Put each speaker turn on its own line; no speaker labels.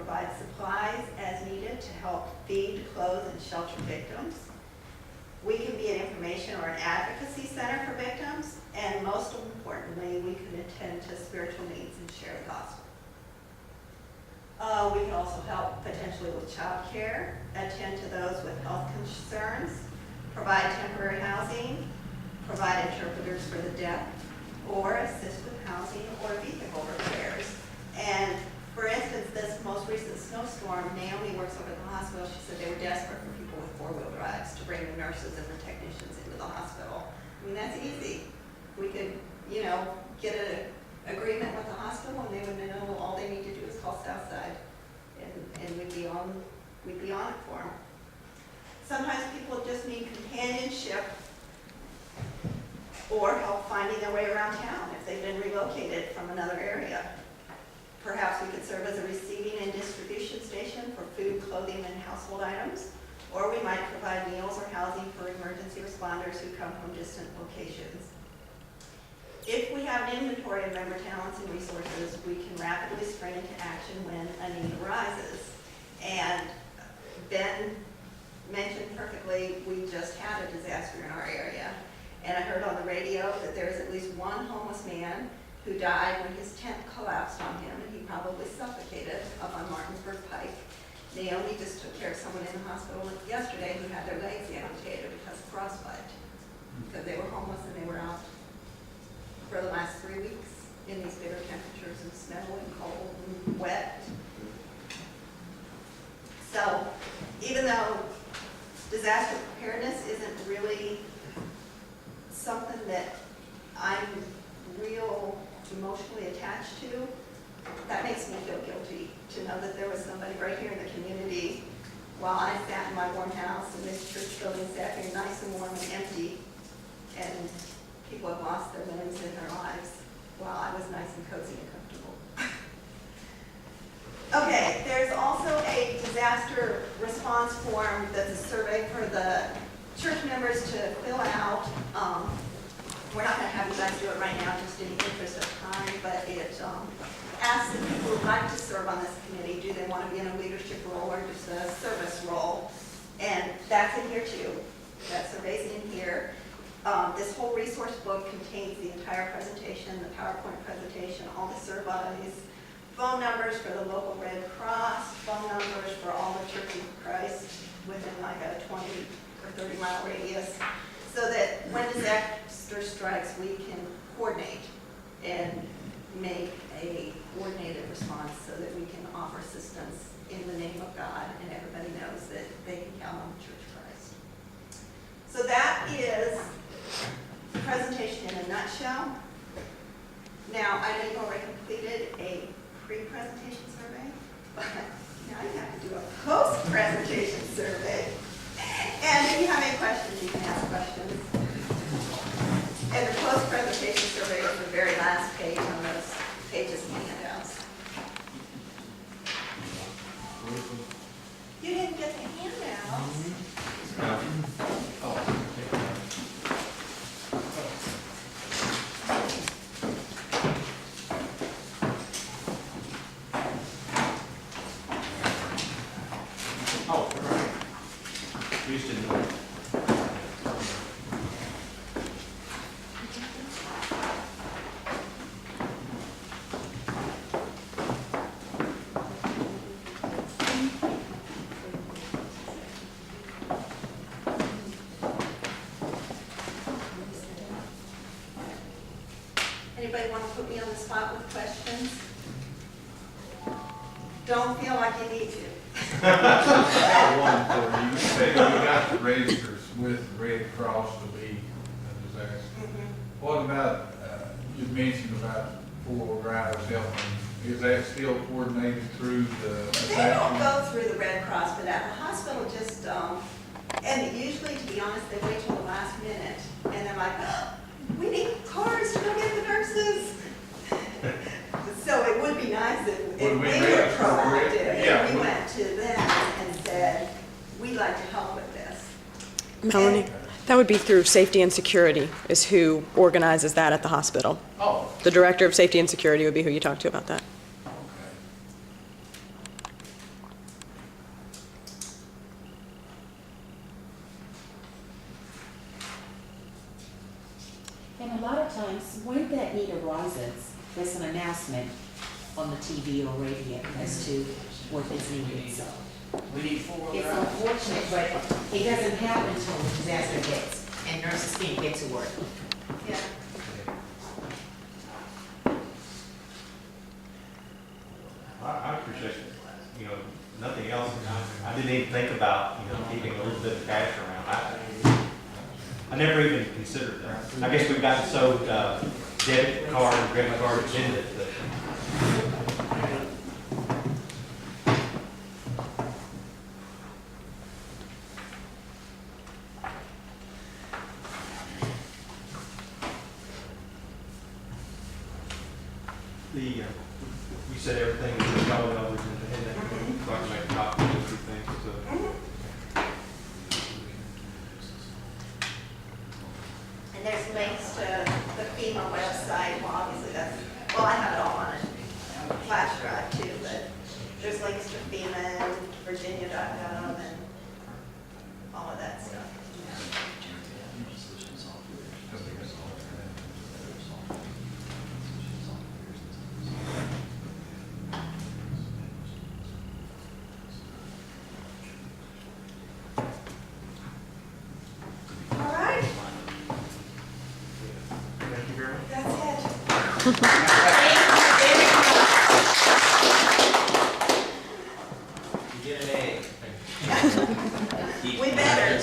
provide supplies as needed to help feed, clothe, and shelter victims. We can be an information or an advocacy center for victims, and most importantly, we can attend to spiritual needs and share the gospel. We can also help potentially with child care, attend to those with health concerns, provide temporary housing, provide interpreters for the deaf, or assist with housing or vehicle repairs. And for instance, this most recent snowstorm, Naomi works over at the hospital. She said they were desperate for people with four-wheel drives to bring the nurses and the technicians into the hospital. I mean, that's easy. We could, get an agreement with the hospital, and they would know all they need to do is call Southside, and we'd be on it for them. Sometimes people just need companionship or help finding their way around town if they've been relocated from another area. Perhaps we could serve as a receiving and distribution station for food, clothing, and household items, or we might provide meals or housing for emergency responders who come from distant locations. If we have an inventory of member talents and resources, we can rapidly spring into action when a need arises. And Ben mentioned perfectly, we just had a disaster in our area. And I heard on the radio that there was at least one homeless man who died when his tent collapsed on him, and he probably suffocated up on Martinsburg Pike. Naomi just took care of someone in the hospital yesterday who had their legs amputated because of frostbite, because they were homeless and they were out for the last 3 weeks in these bitter temperatures and snow and cold and wet. So even though disaster preparedness isn't really something that I'm real emotionally attached to, that makes me feel guilty to know that there was somebody right here in the community while I sat in my warm house and this church building sat here nice and warm and empty, and people have lost their limbs in their lives while I was nice and cozy and comfortable. Okay, there's also a disaster response form that's a survey for the church members to fill out. We're not going to have you guys do it right now, just in the interest of time, but it asks the people who would like to serve on this committee, do they want to be in a leadership role or just a service role? And that's in here too. That survey's in here. This whole resource book contains the entire presentation, the PowerPoint presentation, all the surveys, phone numbers for the local Red Cross, phone numbers for all the Church of Christ within like a 20 or 30 mile radius, so that when disaster strikes, we can coordinate and make a coordinated response so that we can offer assistance in the name of God, and everybody knows that they can count on the Church of Christ. So that is the presentation in a nutshell. Now, I know you already completed a pre-presentation survey, but now you have to do a post-presentation survey. And if you have any questions, you can ask questions. And the post-presentation survey is the very last page on those pages of handouts. You didn't get the handouts. Anybody want to put me on the spot with questions? Don't feel like you need to.
I got one for you. You said you got the register with Red Cross to be a disaster.
Mm-hmm.
What about, you mentioned about four-wheel drivers helping. Is that still coordinated through the?
They don't go through the Red Cross, but at the hospital just, and usually, to be honest, they wait till the last minute, and they're like, oh, we need cars to go get the nurses. So it would be nice if we were proactive.
Yeah.
We went to them and said, we'd like to help with this.
Melanie, that would be through Safety and Security is who organizes that at the hospital.
Oh.
The Director of Safety and Security would be who you talk to about that.
Okay.
times when that need arises, there's an announcement on the TV or radio as to what is needed, so.
We need 4
It's
drivers.
unfortunate, but it doesn't happen until the disaster hits and nurses can't get to work.
Yeah.
I appreciate, nothing else. I didn't even think about, keeping a little bit of cash around. I never even considered that. I guess we've gotten so debit card and credit card dependent that. You said everything was going over in that, so I can make a copy of those two things, so.
And there's links to the FEMA website, well, obviously that's, well, I have it all on a flash drive too, but there's links to FEMA and Virginia.gov and all of that stuff. All right,
Thank you very much.
that's it.
You get an A.
We better.